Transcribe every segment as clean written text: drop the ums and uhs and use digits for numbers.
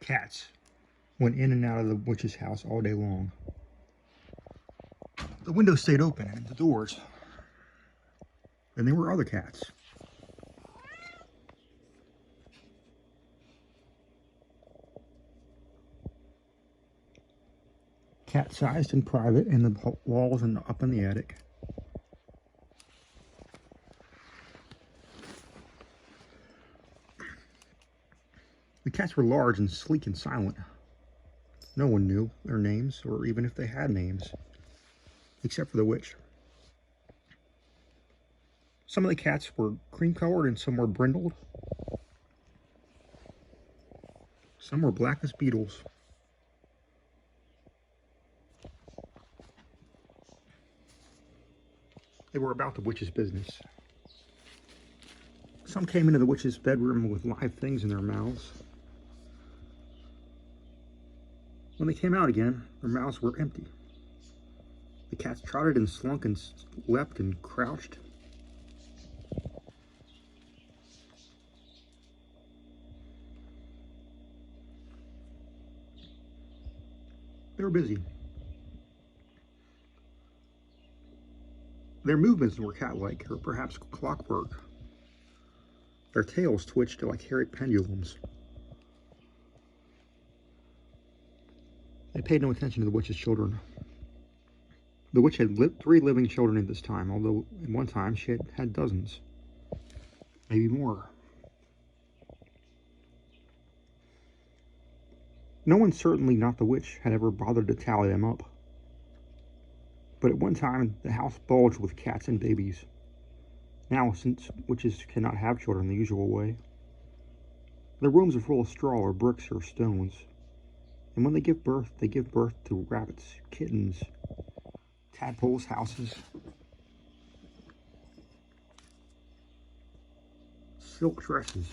Cats went in and out of the witch's house all day long. The windows stayed open and the doors. And there were other cats. Cat-sized and private in the walls and up in the attic. The cats were large and sleek and silent. No one knew their names, or even if they had names, except for the witch. Some of the cats were cream-colored and some were brindled. Some were black as beetles. They were about the witch's business. Some came into the witch's bedroom with live things in their mouths. When they came out again, their mouths were empty. The cats trotted and slunk and leapt and crouched. They were busy. Their movements were cat-like, or perhaps clockwork. Their tails twitched like hairy pendulums. They paid no attention to the witch's children. The witch had 3 living children at this time, although at one time she had had dozens, maybe more. No one, certainly not the witch, had ever bothered to tally them up. But at one time, the house bulged with cats and babies. Now, since witches cannot have children the usual way, their rooms are full of straw or bricks or stones. And when they give birth to rabbits, kittens, tadpoles, houses, silk dresses.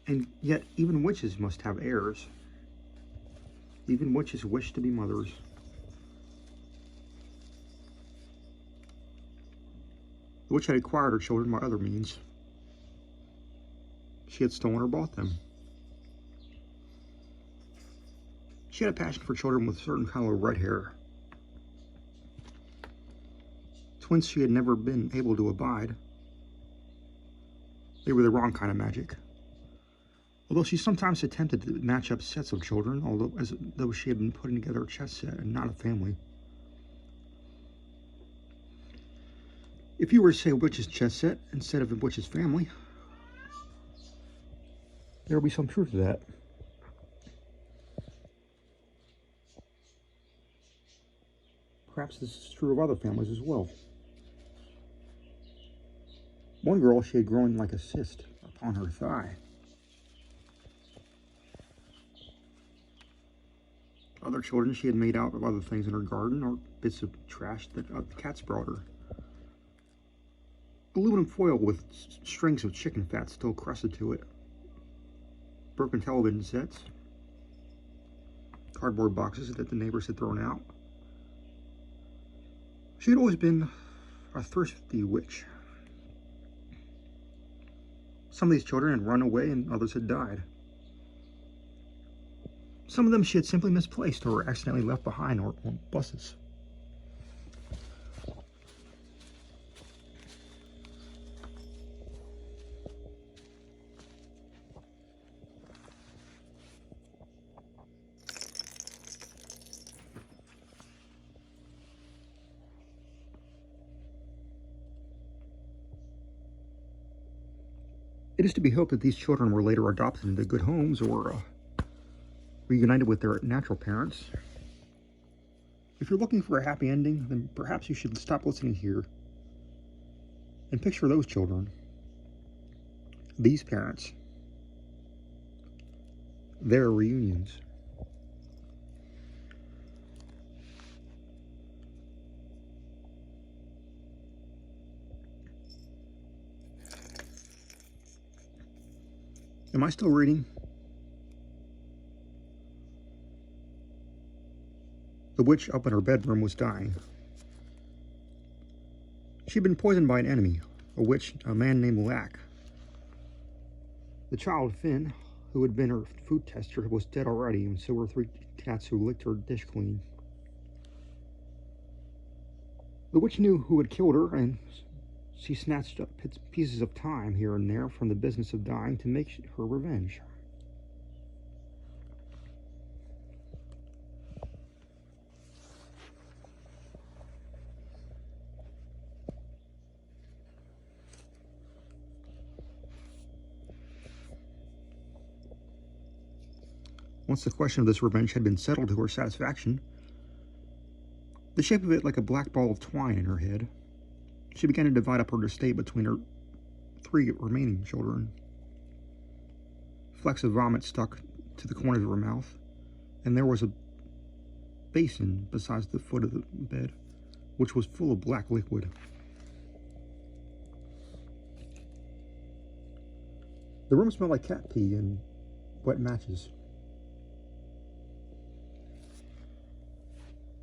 And yet, even witches must have heirs. Even witches wish to be mothers. The witch had acquired her children by other means. She had stolen or bought them. She had a passion for children with a certain kind of red hair. Twins she had never been able to abide. They were the wrong kind of magic. Although she sometimes attempted to match up sets of children, as though she had been putting together a chess set and not a family. If you were to say a witch's chess set instead of a witch's family, there would be some truth to that. Perhaps this is true of other families as well. One girl she had grown like a cyst upon her thigh. Other children she had made out of other things in her garden or bits of trash that the cats brought her. Aluminum foil with strings of chicken fat still crusted to it. Broken television sets. Cardboard boxes that the neighbors had thrown out. She had always been a thirsty witch. Some of these children had run away and others had died. Some of them she had simply misplaced or accidentally left behind on buses. It is to be hoped that these children were later adopted into good homes or reunited with their natural parents. If you're looking for a happy ending, then perhaps you should stop listening here and picture those children, these parents, their reunions. Am I still reading? The witch up in her bedroom was dying. She'd been poisoned by an enemy, a man named Lack. The child, Finn, who had been her food tester, was dead already, and so were 3 cats who licked her dish clean. The witch knew who had killed her, and she snatched up pieces of time here and there from the business of dying to make her revenge. Once the question of this revenge had been settled to her satisfaction, the shape of it like a black ball of twine in her head, she began to divide up her estate between her 3 remaining children. Flecks of vomit stuck to the corners of her mouth, and there was a basin beside the foot of the bed, which was full of black liquid. The room smelled like cat pee and wet matches.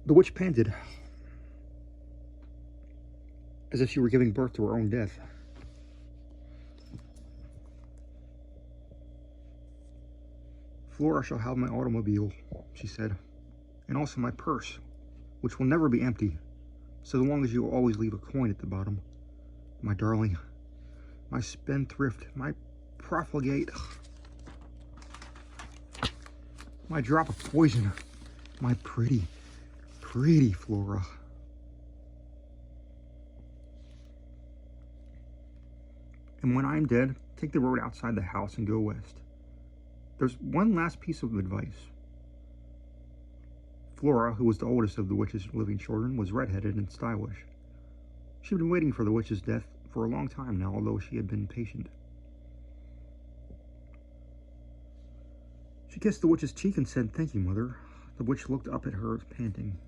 The witch panted, as if she were giving birth to her own death. Flora shall have my automobile, she said, and also my purse, which will never be empty, so long as you will always leave a coin at the bottom. My darling, my spendthrift, my profligate, my drop of poison, my pretty Flora. And when I am dead, take the road outside the house and go west. There's one last piece of advice. Flora, who was the oldest of the witch's living children, was redheaded and stylish. She had been waiting for the witch's death for a long time now, although she had been patient. She kissed the witch's cheek and said, "Thank you, Mother." The witch looked up at her, panting.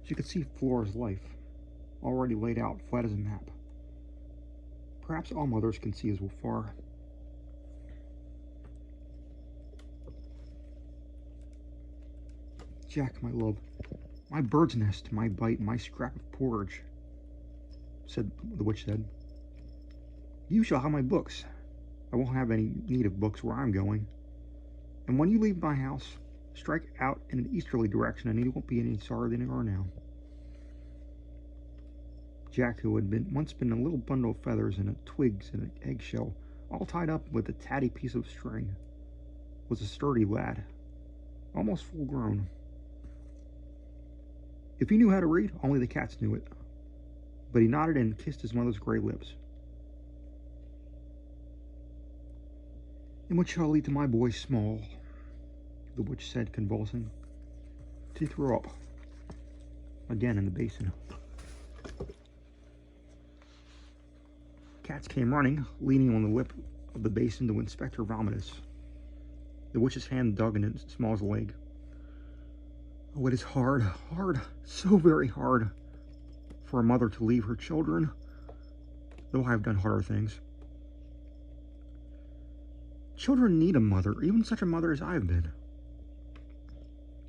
She could see Flora's life, already laid out flat as a map. Perhaps all mothers can see as far. "Jack, my love, my bird's nest, my bite, my scrap of porridge," the witch said. "You shall have my books. I won't have any need of books where I'm going. And when you leave my house, strike out in an easterly direction, and you won't be any sorrier than you are now." Jack, who had once been a little bundle of feathers and twigs and an eggshell, all tied up with a tatty piece of string, was a sturdy lad, almost full grown. If he knew how to read, only the cats knew it, but he nodded and kissed his mother's gray lips. "And what shall I leave to my boy Small?" the witch said, convulsing. She threw up again in the basin. Cats came running, leaning on the lip of the basin to inspect her vomitus. The witch's hand dug into Small's leg. "Oh, it is hard, so very hard for a mother to leave her children, though I have done harder things. Children need a mother, even such a mother as I have been."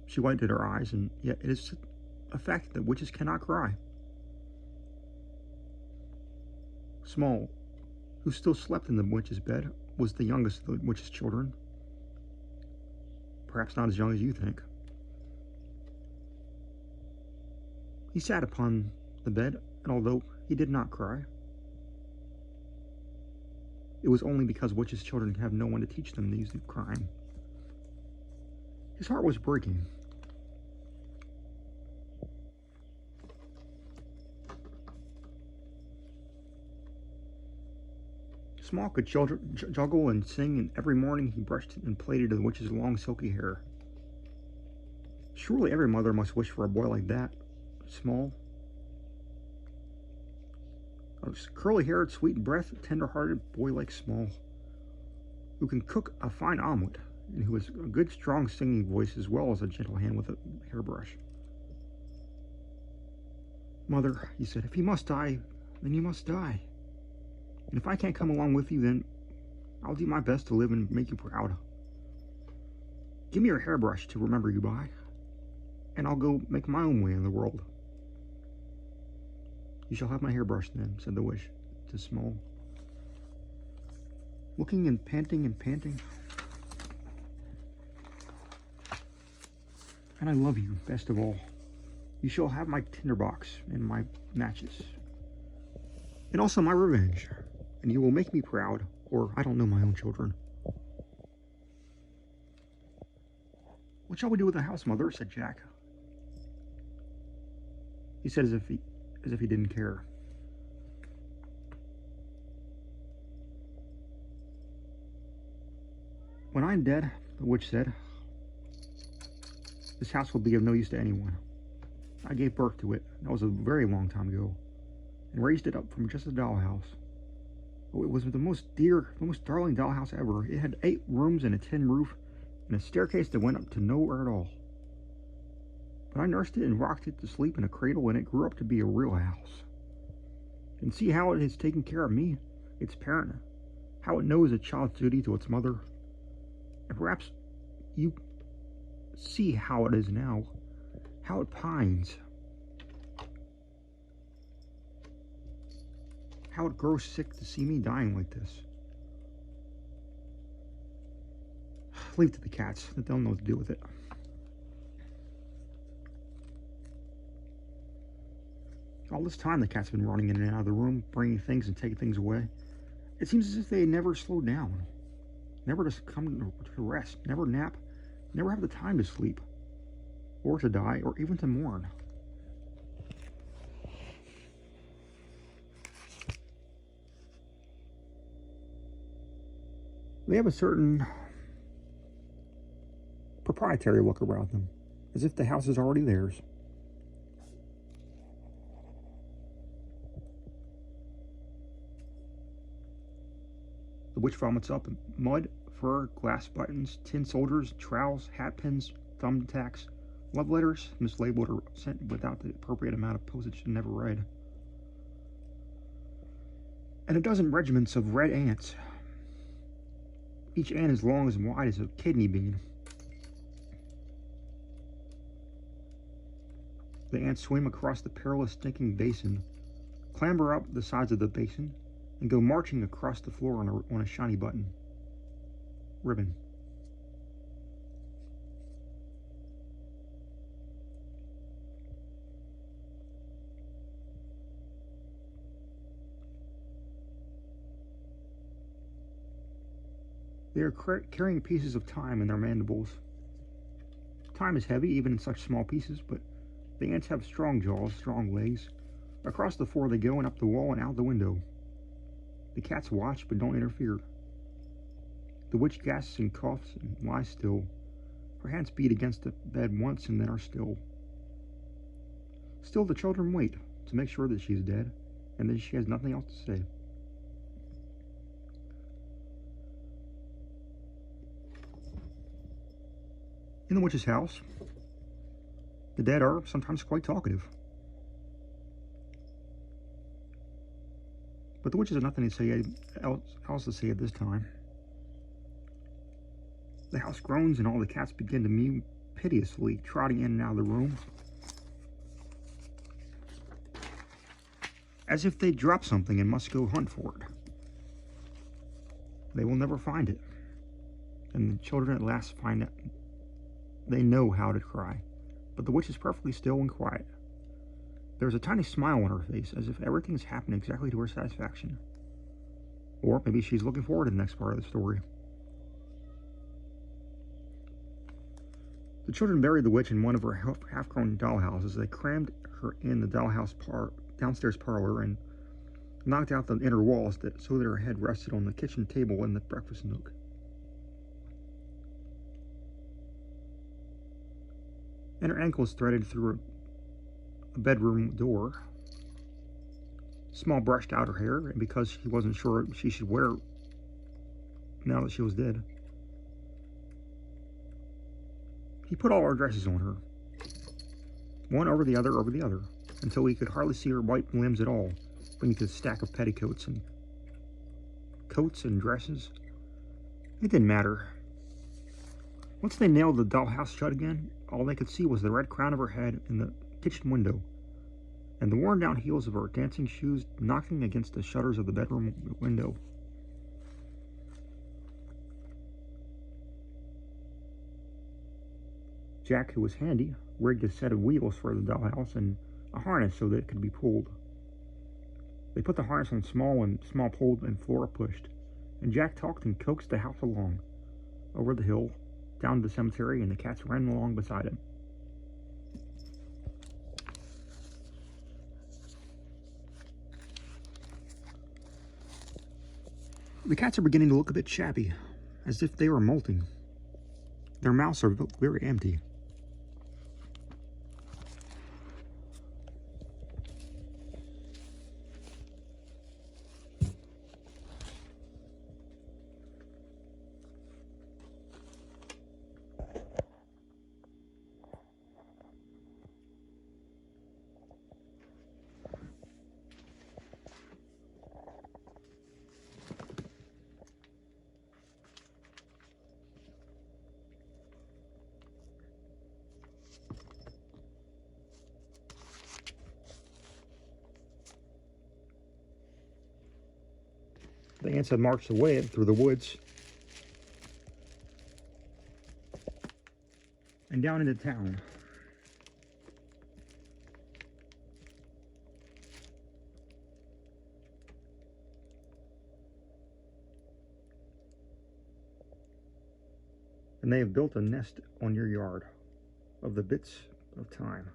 She wiped at her eyes, and yet it is a fact that witches cannot cry. Small, who still slept in the witch's bed, was the youngest of the witch's children. Perhaps not as young as you think. He sat upon the bed, and although he did not cry, it was only because witches' children have no one to teach them the use of crying. His heart was breaking. Small could juggle and sing, and every morning he brushed and plaited the witch's long silky hair. Surely every mother must wish for a boy like that, Small. A curly-haired, sweet-breathed, tender-hearted boy like Small, who can cook a fine omelet, and who has a good, strong singing voice as well as a gentle hand with a hairbrush. "Mother," he said, "if he must die, then you must die. And if I can't come along with you, then I'll do my best to live and make you proud. Give me your hairbrush to remember you by, and I'll go make my own way in the world." "You shall have my hairbrush then," said the witch. to small. Looking and panting and panting. And I love you, best of all. You shall have my tinderbox and my matches. And also my revenge. And you will make me proud, or I don't know my own children. What shall we do with the house, Mother? Said Jack. He said as if he didn't care. When I'm dead, the witch said, this house will be of no use to anyone. I gave birth to it, that was a very long time ago, and raised it up from just a dollhouse. Oh, it was the most darling dollhouse ever. It had 8 rooms and a tin roof, and a staircase that went up to nowhere at all. But I nursed it and rocked it to sleep in a cradle, and it grew up to be a real house. And see how it has taken care of me, its parent, how it knows a child's duty to its mother. And perhaps you see how it is now, how it pines, how it grows sick to see me dying like this. Leave it to the cats, that they'll know what to do with it. All this time the cat's been running in and out of the room, bringing things and taking things away. It seems as if they never slow down, never just come to rest, never nap, never have the time to sleep, or to die, or even to mourn. They have a certain proprietary look about them, as if the house is already theirs. The witch vomits up mud, fur, glass buttons, tin soldiers, trowels, hat pins, thumbtacks, love letters mislabeled or sent without the appropriate amount of postage and never read, and a dozen regiments of red ants, each ant as long and wide as a kidney bean. The ants swim across the perilous stinking basin, clamber up the sides of the basin, and go marching across the floor on a shiny ribbon. They are carrying pieces of time in their mandibles. Time is heavy, even in such small pieces, but the ants have strong jaws, strong legs. Across the floor they go, and up the wall and out the window. The cats watch, but don't interfere. The witch gasps and coughs and lies still. Her hands beat against the bed once and then are still. Still the children wait to make sure that she is dead, and that she has nothing else to say. In the witch's house, the dead are sometimes quite talkative. But the witches have nothing to say else to say at this time. The house groans, and all the cats begin to mew piteously, trotting in and out of the room, as if they dropped something and must go hunt for it. They will never find it, and the children at last find it. They know how to cry, but the witch is perfectly still and quiet. There's a tiny smile on her face, as if everything is happening exactly to her satisfaction. Or maybe she's looking forward to the next part of the story. The children buried the witch in one of her half-grown dollhouses. They crammed her in the downstairs parlor and knocked out the inner walls so that her head rested on the kitchen table in the breakfast nook. And her ankles threaded through a bedroom door. Small brushed out her hair, and because he wasn't sure she should wear it now that she was dead, he put all her dresses on her, one over the other, until he could hardly see her white limbs at all beneath a stack of petticoats and coats and dresses. It didn't matter. Once they nailed the dollhouse shut again, all they could see was the red crown of her head in the kitchen window, and the worn-down heels of her dancing shoes knocking against the shutters of the bedroom window. Jack, who was handy, rigged a set of wheels for the dollhouse and a harness so that it could be pulled. They put the harness on small pulled, and Flora pushed, and Jack talked and coaxed the house along, over the hill, down to the cemetery, and the cats ran along beside him. The cats are beginning to look a bit shabby, as if they were molting. Their mouths are very empty. The ants had marched away through the woods and down into town. And they have built a nest on your yard of the bits of time.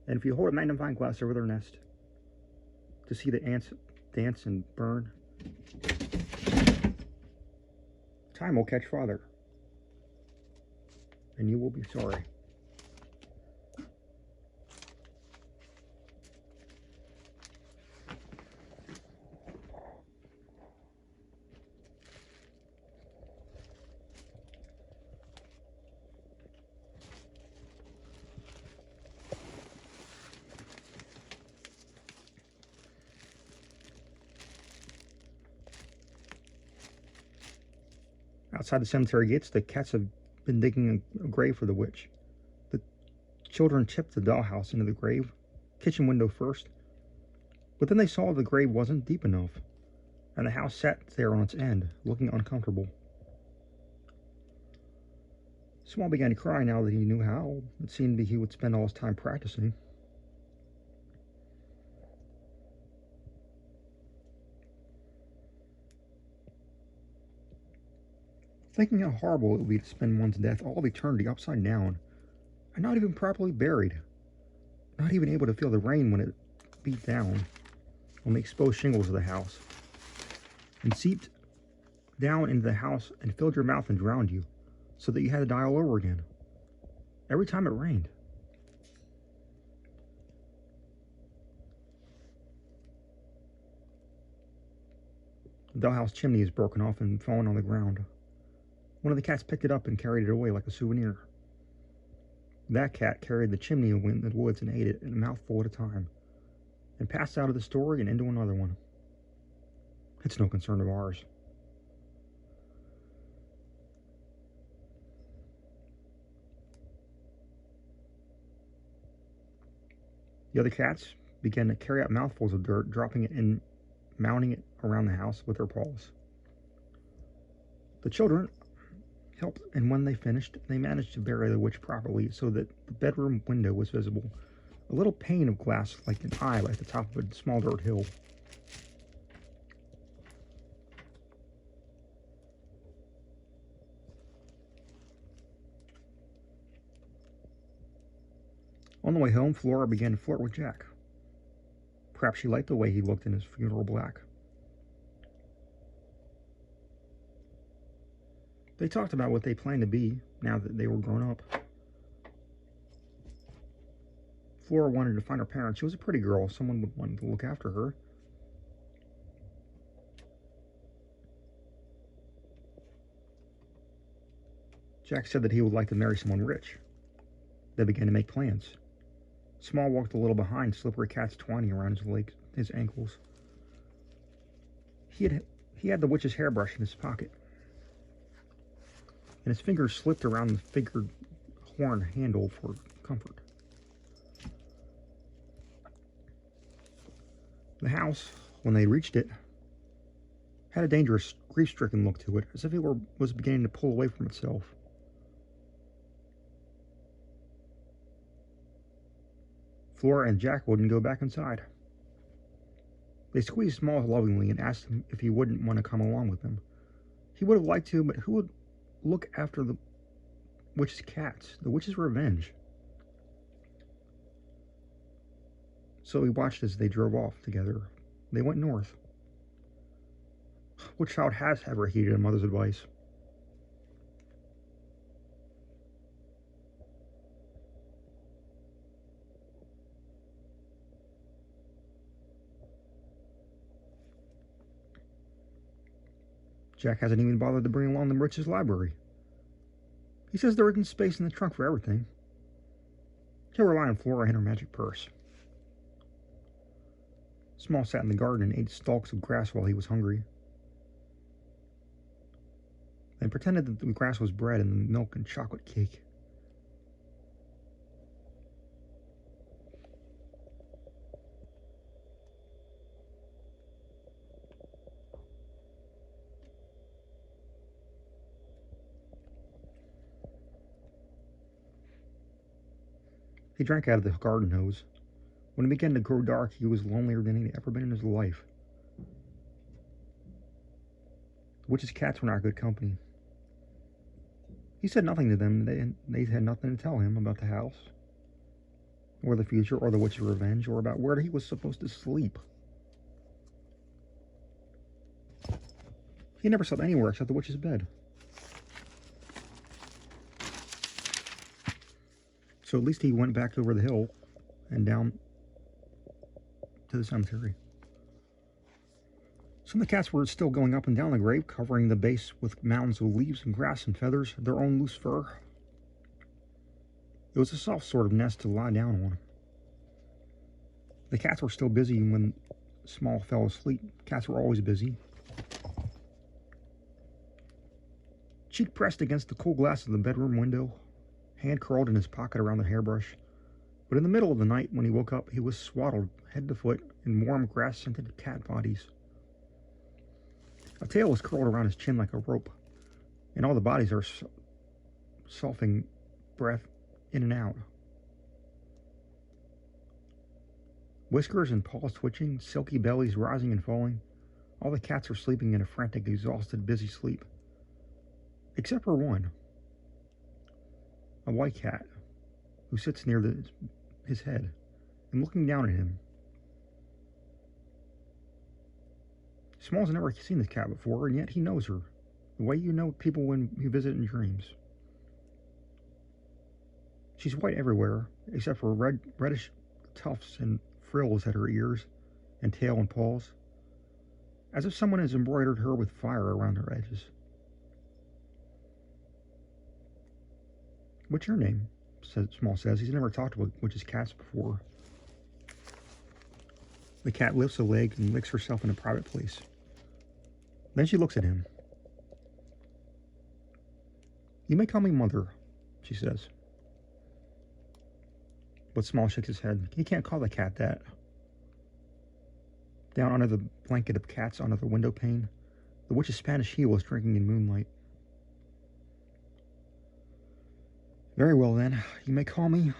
And if you hold a magnifying glass over their nest to see the ants dance and burn, time will catch father, and you will be sorry. Outside the cemetery gates, the cats have been digging a grave for the witch. The children tipped the dollhouse into the grave, kitchen window first, but then they saw the grave wasn't deep enough, and the house sat there on its end, looking uncomfortable. Small began to cry now that he knew how. It seemed he would spend all his time practicing. Thinking how horrible it would be to spend one's death all of eternity upside down, and not even properly buried, not even able to feel the rain when it beat down on the exposed shingles of the house, and seeped down into the house and filled your mouth and drowned you, so that you had to die all over again, every time it rained. The dollhouse chimney is broken off and fallen on the ground. One of the cats picked it up and carried it away like a souvenir. That cat carried the chimney in the woods and ate it in a mouthful at a time, and passed out of the story and into another one. It's no concern of ours. The other cats began to carry out mouthfuls of dirt, dropping it and mounting it around the house with their paws. The children helped, and when they finished, they managed to bury the witch properly so that the bedroom window was visible, a little pane of glass like an eye at the top of a small dirt hill. On the way home, Flora began to flirt with Jack. Perhaps she liked the way he looked in his funeral black. They talked about what they planned to be now that they were grown up. Flora wanted to find her parents. She was a pretty girl. Someone would want to look after her. Jack said that he would like to marry someone rich. They began to make plans. Small walked a little behind, slippery cats twining around his ankles. He had the witch's hairbrush in his pocket, and his fingers slipped around the figured horn handle for comfort. The house, when they reached it, had a dangerous, grief-stricken look to it, as if it was beginning to pull away from itself. Flora and Jack wouldn't go back inside. They squeezed Smalls lovingly and asked him if he wouldn't want to come along with them. He would have liked to, but who would look after the witch's cats? The witch's revenge. So he watched as they drove off together. They went north. What child has ever heeded a mother's advice? Jack hasn't even bothered to bring along the witch's library. He says there isn't space in the trunk for everything. He'll rely on Flora and her magic purse. Small sat in the garden and ate stalks of grass while he was hungry, and pretended that the grass was bread and the milk and chocolate cake. He drank out of the garden hose. When it began to grow dark, he was lonelier than he'd ever been in his life. The witch's cats were not good company. He said nothing to them. They had nothing to tell him about the house, or the future, or the witch's revenge, or about where he was supposed to sleep. He never slept anywhere except the witch's bed. So at least he went back over the hill and down to the cemetery. Some of the cats were still going up and down the grave, covering the base with mounds of leaves and grass and feathers, their own loose fur. It was a soft sort of nest to lie down on. The cats were still busy when Small fell asleep. Cats were always busy. Cheek pressed against the cool glass of the bedroom window, hand curled in his pocket around the hairbrush. But in the middle of the night, when he woke up, he was swaddled head to foot in warm grass-scented cat bodies. A tail was curled around his chin like a rope, and all the bodies are soughing breath in and out. Whiskers and paws twitching, silky bellies rising and falling. All the cats are sleeping in a frantic, exhausted, busy sleep. Except for one. A white cat, who sits near his head and looking down at him. Small's never seen this cat before, and yet he knows her, the way you know people when you visit in dreams. She's white everywhere, except for reddish tufts and frills at her ears and tail and paws, as if someone has embroidered her with fire around her edges. "What's your name?" Small says. He's never talked to witch's cats before. The cat lifts a leg and licks herself in a private place. Then she looks at him. "You may call me Mother," she says. But Small shakes his head. He can't call the cat that. Down under the blanket of cats under the window pane, the witch's Spanish heel is drinking in moonlight. "Very well, then. You may call me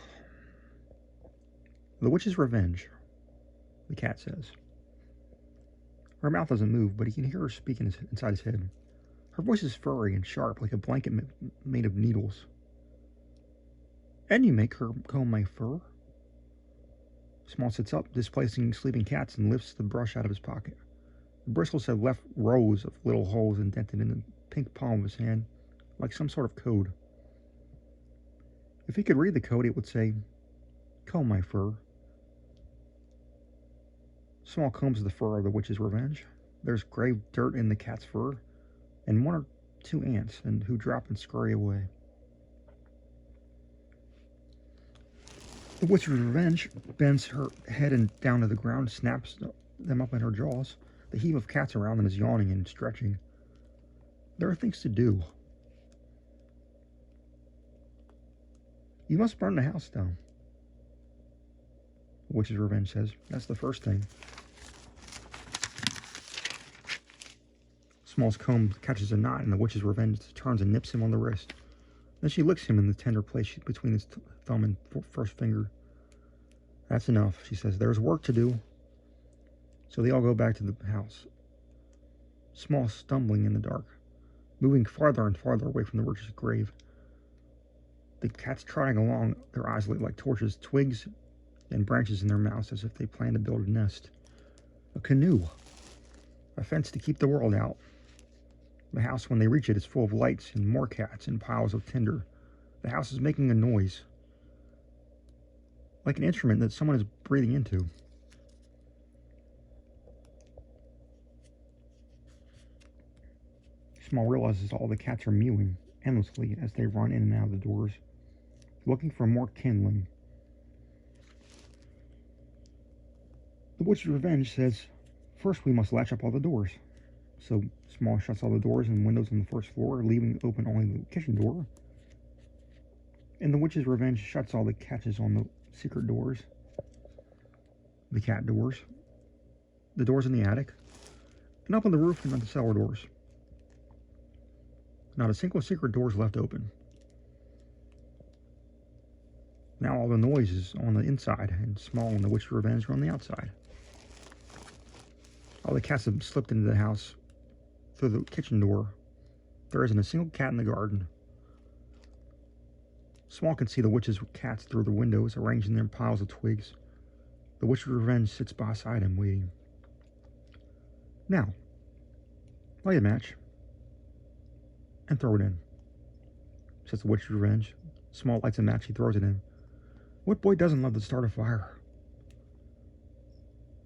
the witch's revenge," the cat says. Her mouth doesn't move, but he can hear her speaking inside his head. Her voice is furry and sharp, like a blanket made of needles. "And you make her comb my fur?" Small sits up, displacing sleeping cats, and lifts the brush out of his pocket. The bristles have left rows of little holes indented in the pink palm of his hand, like some sort of code. If he could read the code, it would say, "Comb my fur." Small combs the fur of the witch's revenge. There's gray dirt in the cat's fur, and one or two ants who drop and scurry away. The witch's revenge bends her head down to the ground, snaps them up in her jaws. The heap of cats around them is yawning and stretching. There are things to do. "You must burn the house down," the witch's revenge says. "That's the first thing." Small's comb catches a knot, and the witch's revenge turns and nips him on the wrist. Then she licks him in the tender place between his thumb and first finger. That's enough, she says. There's work to do. So they all go back to the house. Small stumbling in the dark, moving farther and farther away from the witch's grave. The cats trotting along, their eyes lit like torches, twigs and branches in their mouths as if they plan to build a nest. A canoe. A fence to keep the world out. The house, when they reach it, is full of lights and more cats and piles of tinder. The house is making a noise, like an instrument that someone is breathing into. Small realizes all the cats are mewing endlessly as they run in and out of the doors, looking for more kindling. The witch's revenge says, first we must latch up all the doors. So Small shuts all the doors and windows on the first floor, leaving open only the kitchen door. And the witch's revenge shuts all the catches on the secret doors, the cat doors, the doors in the attic, and up on the roof and on the cellar doors. Not a single secret door is left open. Now all the noise is on the inside, and Small and the witch's revenge are on the outside. All the cats have slipped into the house through the kitchen door. There isn't a single cat in the garden. Small can see the witch's cats through the windows, arranged in their piles of twigs. The witch's revenge sits beside him, waiting. Now, light a match and throw it in, says the witch's revenge. Small lights a match, he throws it in. What boy doesn't love to start a fire?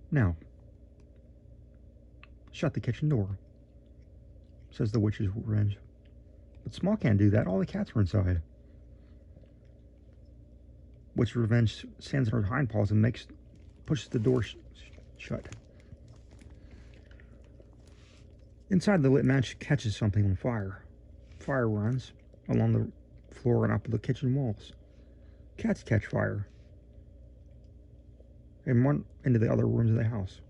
Now, shut the kitchen door, says the witch's revenge. But Small can't do that. All the cats are inside. Witch's revenge stands on her hind paws and pushes the door shut. Inside, the lit match catches something on fire. Fire runs along the floor and up the kitchen walls. Cats catch fire and run into the other rooms of the house.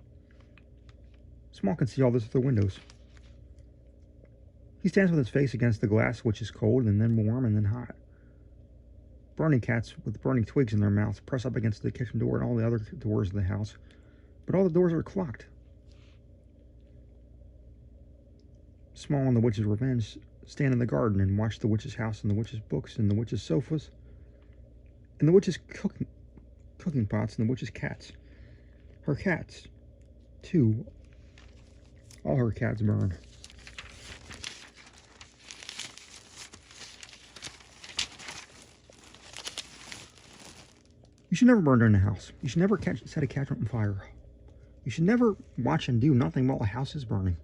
Small can see all this through the windows. He stands with his face against the glass, which is cold and then warm and then hot. Burning cats with burning twigs in their mouths press up against the kitchen door and all the other doors of the house, but all the doors are clocked. Small and the witch's revenge stand in the garden and watch the witch's house and the witch's books and the witch's sofas and the witch's cooking pots and the witch's cats. Her cats, too. All her cats burn. You should never burn during the house. You should never set a cat on fire. You should never watch and do nothing while a house is burning.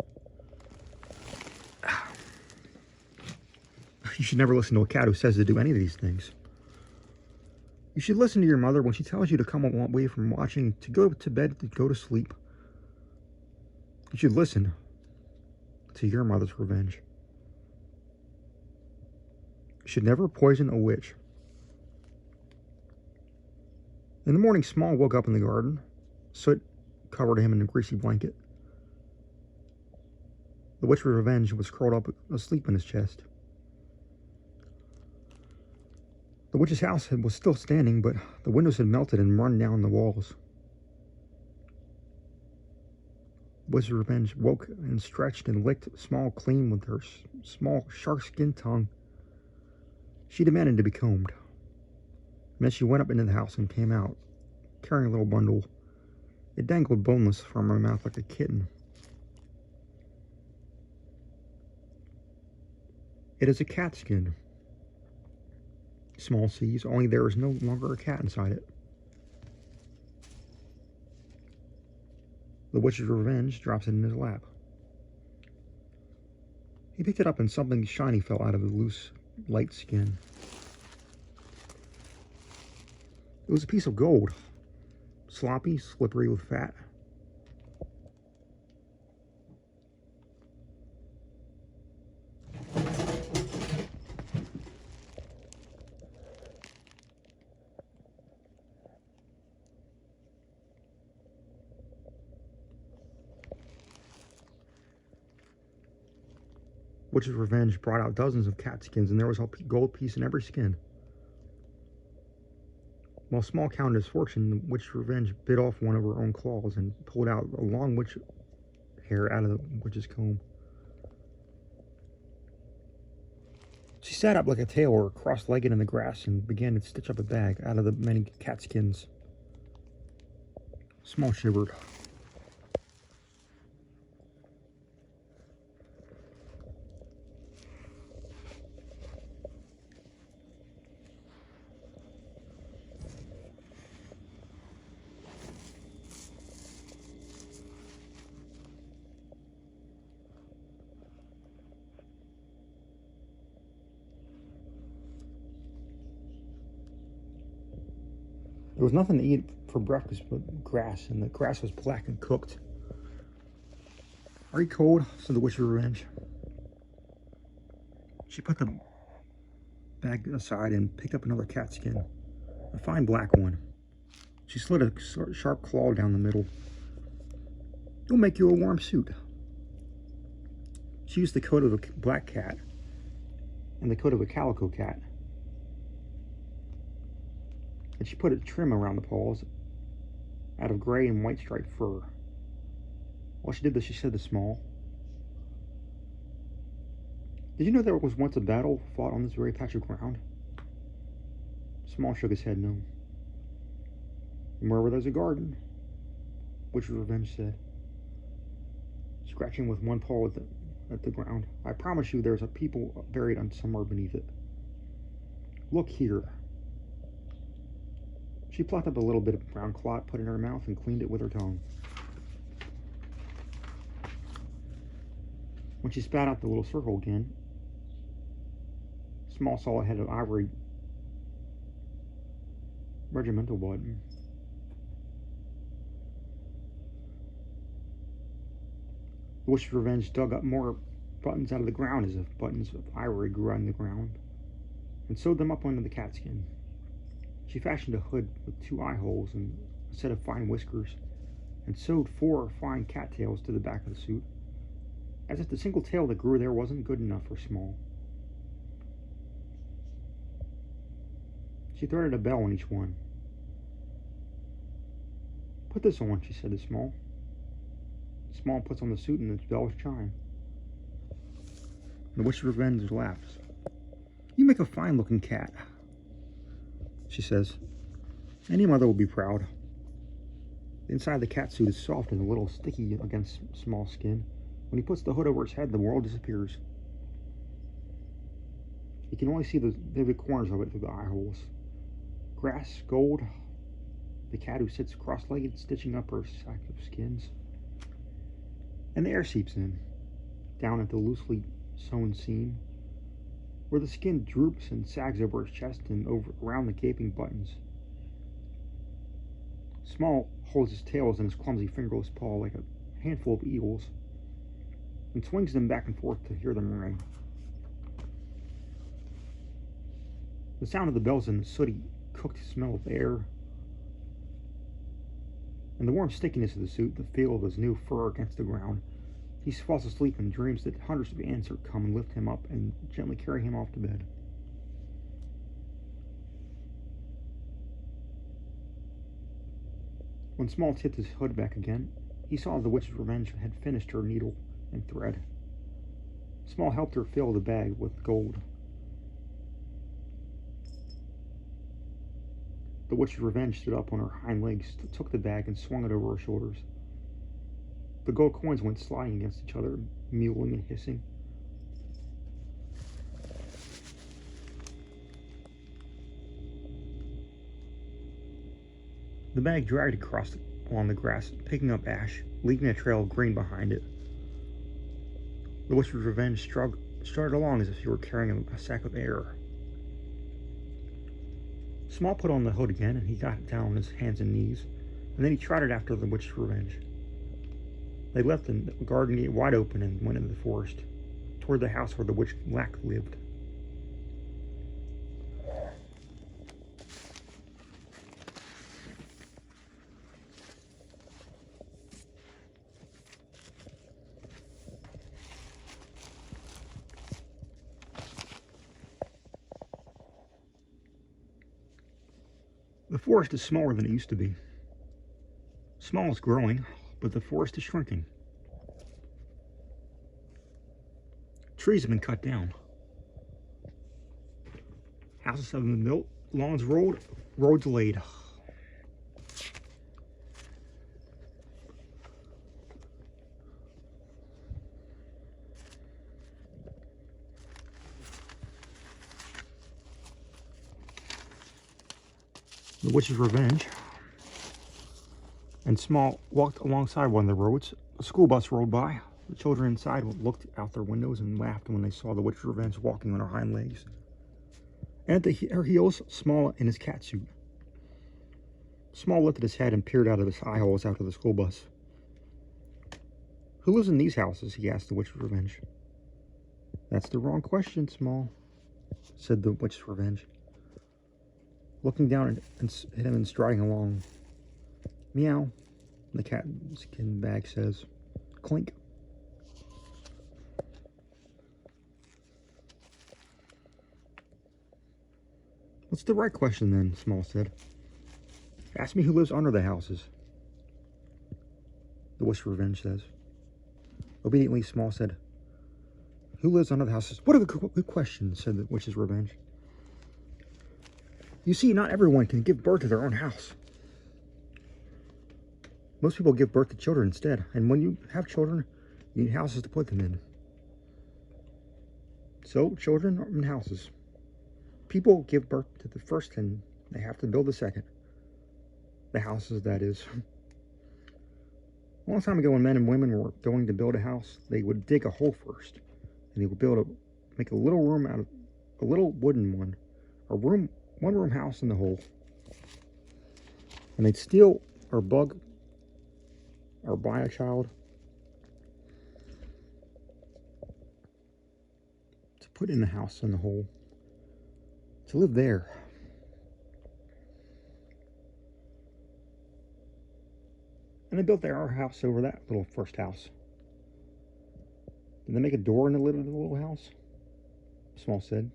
You should never listen to a cat who says to do any of these things. You should listen to your mother when she tells you to come away from watching, to go to bed, to go to sleep. You should listen to your mother's revenge. You should never poison a witch. In the morning, Small woke up in the garden. Soot covered him in a greasy blanket. The witch's revenge was curled up asleep in his chest. The witch's house was still standing, but the windows had melted and run down the walls. The witch's revenge woke and stretched and licked Small clean with her small, shark-skinned tongue. She demanded to be combed. And then she went up into the house and came out, carrying a little bundle. It dangled boneless from her mouth like a kitten. It is a catskin. Small sees, only there is no longer a cat inside it. The witch's revenge drops it in his lap. He picked it up and something shiny fell out of the loose, light skin. It was a piece of gold, sloppy, slippery with fat. Witch's revenge brought out dozens of cat skins, and there was a gold piece in every skin. While Small counted his fortune, the witch's revenge bit off one of her own claws and pulled out a long witch hair out of the witch's comb. She sat up like a tailor, cross-legged in the grass, and began to stitch up a bag out of the many cat skins. Small shivered. There was nothing to eat for breakfast but grass, and the grass was black and cooked. "Are you cold?" said the Witch of Revenge. She put the bag aside and picked up another cat skin, a fine black one. She slid a sharp claw down the middle. "It'll make you a warm suit." She used the coat of a black cat and the coat of a calico cat, and she put a trim around the paws out of gray and white striped fur. While she did this, she said to Small, "Did you know there was once a battle fought on this very patch of ground?" Small shook his head no. "And wherever there's a garden," Witch of Revenge said, scratching with one paw at the ground. "I promise you there's a people buried somewhere beneath it. Look here." She plucked up a little bit of brown clot, put it in her mouth, and cleaned it with her tongue. When she spat out the little circle again, Small saw a head of ivory regimental button. The Witch of Revenge dug up more buttons out of the ground as if buttons of ivory grew out of the ground, and sewed them up under the cat skin. She fashioned a hood with 2 eye holes and a set of fine whiskers, and sewed 4 fine cat tails to the back of the suit, as if the single tail that grew there wasn't good enough for Small. She threaded a bell on each one. "Put this on," she said to Small. Small puts on the suit and the bells chime. The Witch of Revenge laughs. "You make a fine-looking cat," she says. "Any mother will be proud." The inside of the cat suit is soft and a little sticky against Small's skin. When he puts the hood over his head, the world disappears. You can only see the vivid corners of it through the eye holes. Grass, gold, the cat who sits cross-legged stitching up her sack of skins. And the air seeps in, down at the loosely sewn seam, where the skin droops and sags over his chest and around the gaping buttons. Small holds his tails in his clumsy fingerless paw like a handful of eagles, and swings them back and forth to hear them ring. The sound of the bells and the sooty, cooked smell of air, and the warm stickiness of the suit, the feel of his new fur against the ground. He falls asleep and dreams that hundreds of ants are come and lift him up and gently carry him off to bed. When Small tipped his hood back again, he saw the Witch's Revenge had finished her needle and thread. Small helped her fill the bag with gold. The Witch's Revenge stood up on her hind legs, took the bag, and swung it over her shoulders. The gold coins went sliding against each other, mewling and hissing. The bag dragged across along the grass, picking up ash, leaving a trail of green behind it. The Witch's Revenge strutted along as if she were carrying a sack of air. Small put on the hood again, and he got down on his hands and knees, and then he trotted after the Witch's Revenge. They left the garden gate wide open and went into the forest, toward the house where the witch Lack lived. forest is smaller than it used to be. Small is growing, but the forest is shrinking. Trees have been cut down. Houses have been built, lawns rolled, roads laid. The witch's revenge. And Small walked alongside one of the roads. A school bus rolled by. The children inside looked out their windows and laughed when they saw the witch's revenge walking on her hind legs. And at her heels, Small in his cat suit. Small lifted his head and peered out of his eye holes after the school bus. "Who lives in these houses?" he asked the witch's revenge. "That's the wrong question, Small," said the witch's revenge, looking down at him and striding along. "Meow," the Catskin bag says. "Clink." "What's the right question then?" Small said. "Ask me who lives under the houses," the witch's revenge says. Obediently, Small said, "Who lives under the houses?" "What a good question," said the witch's revenge. "You see, not everyone can give birth to their own house. Most people give birth to children instead, and when you have children, you need houses to put them in. So, children are in houses. People give birth to the first, and they have to build the second. The houses, that is. A long time ago, when men and women were going to build a house, they would dig a hole first, and they would make a little room out of a little wooden one, one-room house in the hole. And they'd steal or bug or buy a child to put in the house in the hole, to live there. And they built their house over that little first house. Did they make a door in the lid of the little house? Small said.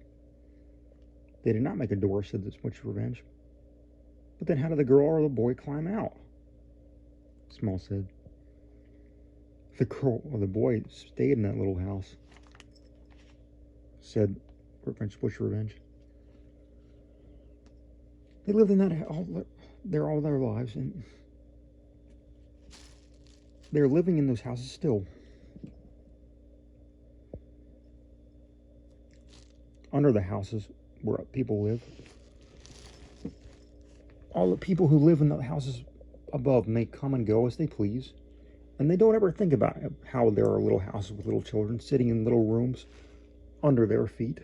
They did not make a door, said this witch's revenge. But then how did the girl or the boy climb out? Small said. The girl or the boy stayed in that little house, said witch's revenge. They lived in that there all their lives, and they're living in those houses still. Under the houses where people live, all the people who live in the houses above may come and go as they please, and they don't ever think about how there are little houses with little children sitting in little rooms under their feet.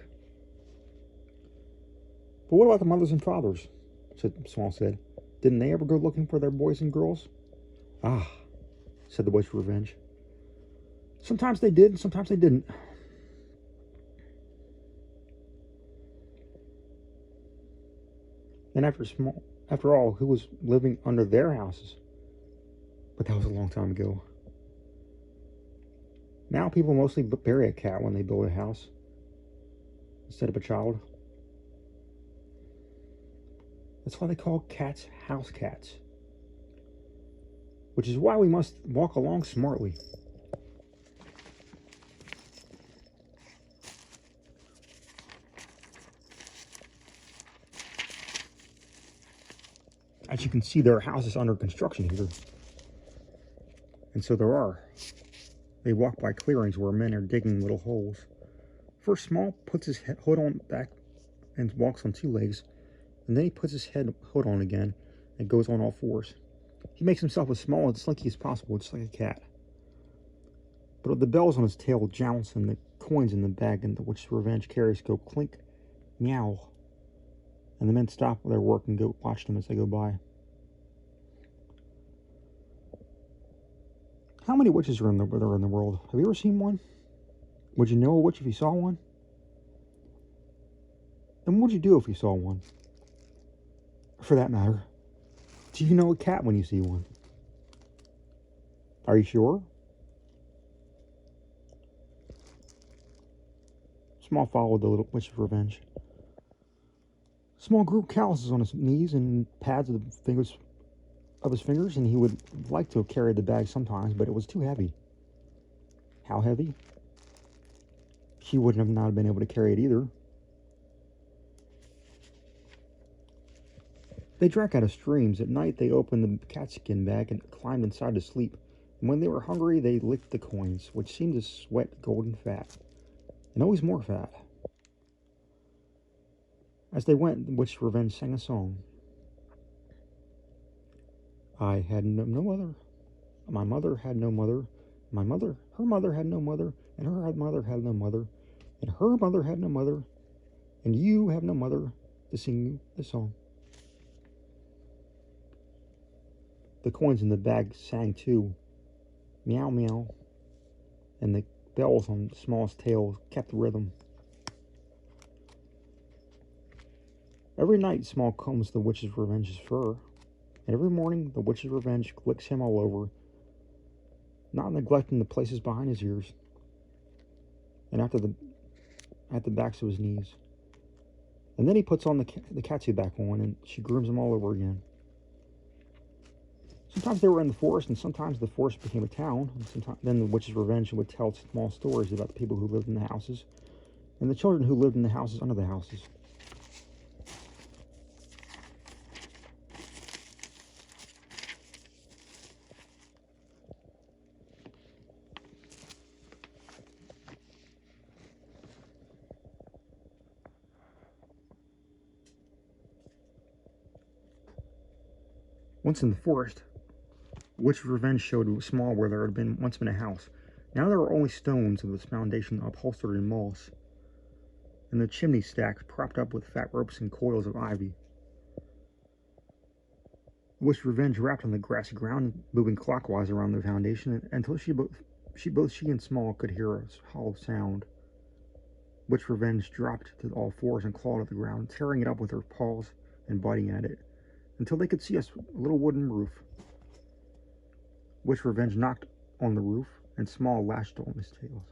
But what about the mothers and fathers? Small said. Didn't they ever go looking for their boys and girls? Ah, said the witch's revenge. Sometimes they did, and sometimes they didn't. And after all, who was living under their houses? But that was a long time ago. Now people mostly bury a cat when they build a house instead of a child. That's why they call cats house cats. Which is why we must walk along smartly. As you can see, there are houses under construction here. And so there are. They walk by clearings where men are digging little holes. First, Small puts his hood on back and walks on two legs, and then he puts his hood on again and goes on all fours. He makes himself as small and slinky as possible, just like a cat. But the bells on his tail jounce and the coins in the bag in which revenge carries go clink, meow. And the men stop their work and go watch them as they go by. How many witches are in the world? Have you ever seen one? Would you know a witch if you saw one? And what would you do if you saw one? For that matter, do you know a cat when you see one? Are you sure? Small followed the little witch's revenge. Small grew calluses on his knees and pads of his fingers, and he would like to have carried the bag sometimes, but it was too heavy. How heavy? She wouldn't have not been able to carry it either. They drank out of streams. At night, they opened the catskin bag and climbed inside to sleep. And when they were hungry, they licked the coins, which seemed to sweat golden fat, and always more fat. As they went, the witch's revenge sang a song. I had no mother. My mother had no mother. Her mother had no mother, and her mother had no mother, and her mother had no mother, and you have no mother to sing you a song. The coins in the bag sang too. Meow, meow. And the bells on the smallest tail kept the rhythm. Every night, Small combs the witch's revenge's fur, and every morning the witch's revenge licks him all over, not neglecting the places behind his ears, and at the backs of his knees. And then he puts on the catsuit back on, and she grooms him all over again. Sometimes they were in the forest, and sometimes the forest became a town. And then the witch's revenge would tell small stories about the people who lived in the houses, and the children who lived in the houses under the houses. Once in the forest, the witch's revenge showed Small where there had once been a house. Now there were only stones of its foundation upholstered in moss, and the chimney stacks propped up with fat ropes and coils of ivy. The witch's revenge rapped on the grassy ground, moving clockwise around the foundation until both she and Small could hear a hollow sound. Witch Revenge dropped to all fours and clawed at the ground, tearing it up with her paws and biting at it, until they could see a little wooden roof. Witch Revenge knocked on the roof, and Small lashed on his tails.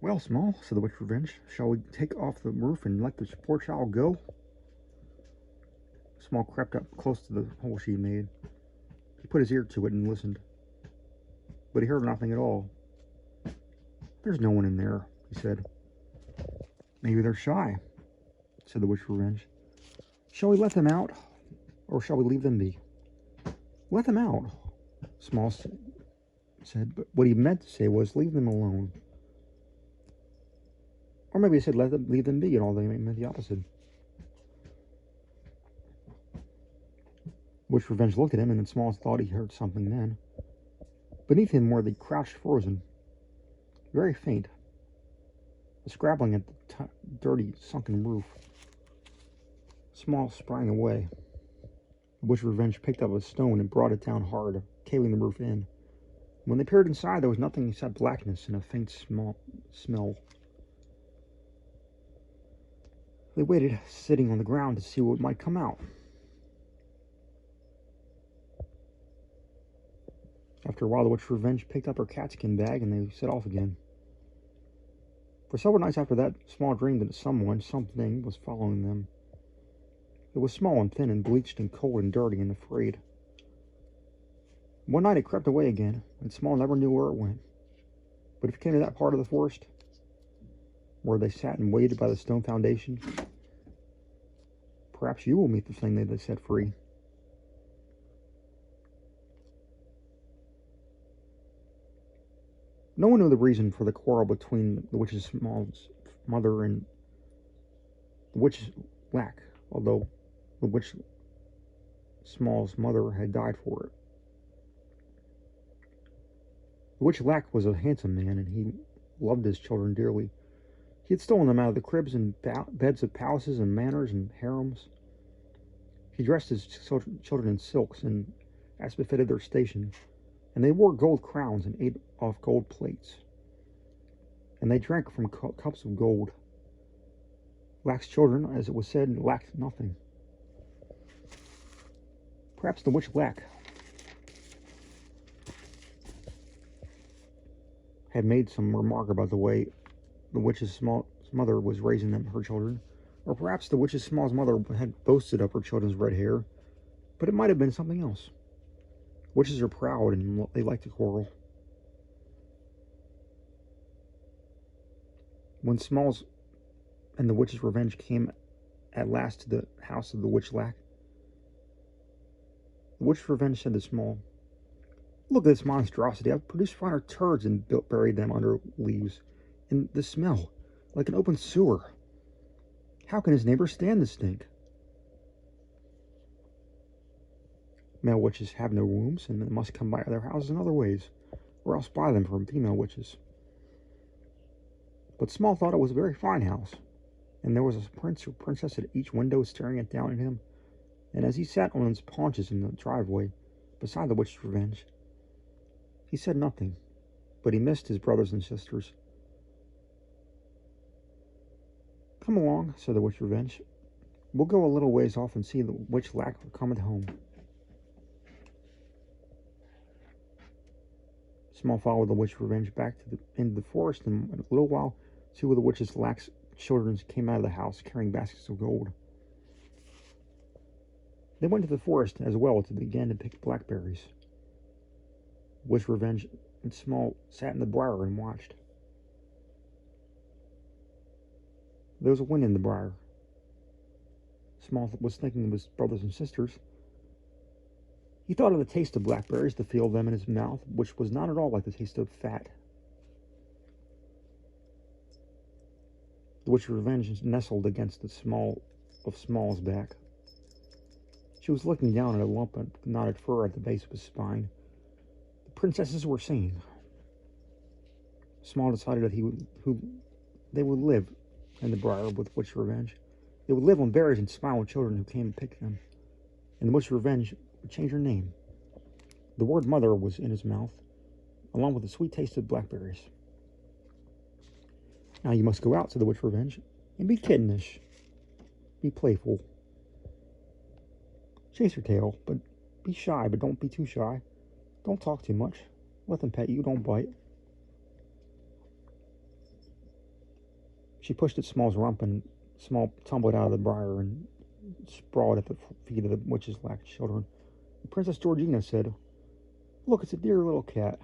Well, Small, said the Witch Revenge, shall we take off the roof and let the poor child go? Small crept up close to the hole she made. He put his ear to it and listened, but he heard nothing at all. There's no one in there, he said. Maybe they're shy, said the Witch Revenge. Shall we let them out, or shall we leave them be? Let them out, Small said, but what he meant to say was leave them alone. Or maybe he said leave them be, and all they meant the opposite. Witch Revenge looked at him, and then Small thought he heard something then. Beneath him were they crouched frozen, very faint, scrabbling at the dirty, sunken roof. Small sprang away. The Witch Revenge picked up a stone and brought it down hard, caving the roof in. When they peered inside, there was nothing except blackness and a faint smell. They waited, sitting on the ground, to see what might come out. After a while, the Witch Revenge picked up her catskin bag, and they set off again. For several nights after that, Small dreamed that something was following them. It was small and thin and bleached and cold and dirty and afraid. One night it crept away again, and Small never knew where it went. But if it came to that part of the forest where they sat and waited by the stone foundation, perhaps you will meet the thing they set free. No one knew the reason for the quarrel between the witch's Small's mother and the witch's Lack, although the witch Small's mother had died for it. The witch Lack was a handsome man, and he loved his children dearly. He had stolen them out of the cribs and beds of palaces and manors and harems. He dressed his children in silks, and as befitted their station, and they wore gold crowns and ate off gold plates, and they drank from cups of gold. Lack's children, as it was said, lacked nothing. Perhaps the witch Lack had made some remark about the way the witch's mother was raising her children, Or perhaps the witch's Small's mother had boasted of her children's red hair, but it might have been something else. Witches are proud and they like to quarrel. When Smalls and the witch's revenge came at last to the house of the witch Lack, the witch's revenge said to Small, "Look at this monstrosity. I've produced finer turds and buried them under leaves. And the smell, like an open sewer. How can his neighbors stand the stink?" Male witches have no wombs and must come by their houses in other ways, or else buy them from female witches. But Small thought it was a very fine house, and there was a prince or princess at each window staring down at him, and as he sat on his paunches in the driveway, beside the witch's revenge, he said nothing, but he missed his brothers and sisters. "Come along," said the witch revenge. "We'll go a little ways off and see the witch Lack coming home." Small followed the witch revenge back into the forest, and in a little while, two of the witch's Lack's children came out of the house carrying baskets of gold. They went to the forest as well to begin to pick blackberries. Witch revenge and Small sat in the briar and watched. There was a wind in the briar. Small was thinking of his brothers and sisters. He thought of the taste of blackberries, the feel of them in his mouth, which was not at all like the taste of fat. The witch of revenge nestled against the Small's back. She was looking down at a lump of knotted fur at the base of his spine. The princesses were singing. Small decided that they would live in the briar with witch revenge. They would live on berries and smile at children who came to pick them. And the witch revenge would change her name. The word mother was in his mouth, along with the sweet taste of blackberries. "Now you must go out," said the witch revenge, "and be kittenish. Be playful. Chase your tail, but be shy, but don't be too shy. Don't talk too much. Let them pet you, don't bite." She pushed at Small's rump, and Small tumbled out of the briar and sprawled at the feet of the witch's Lack children. Princess Georgina said, "Look, it's a dear little cat."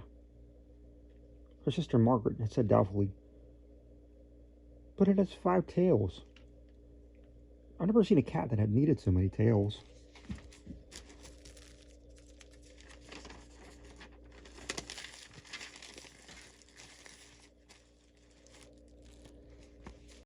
Her sister Margaret had said doubtfully, "But it has 5 tails. I've never seen a cat that had needed so many tails."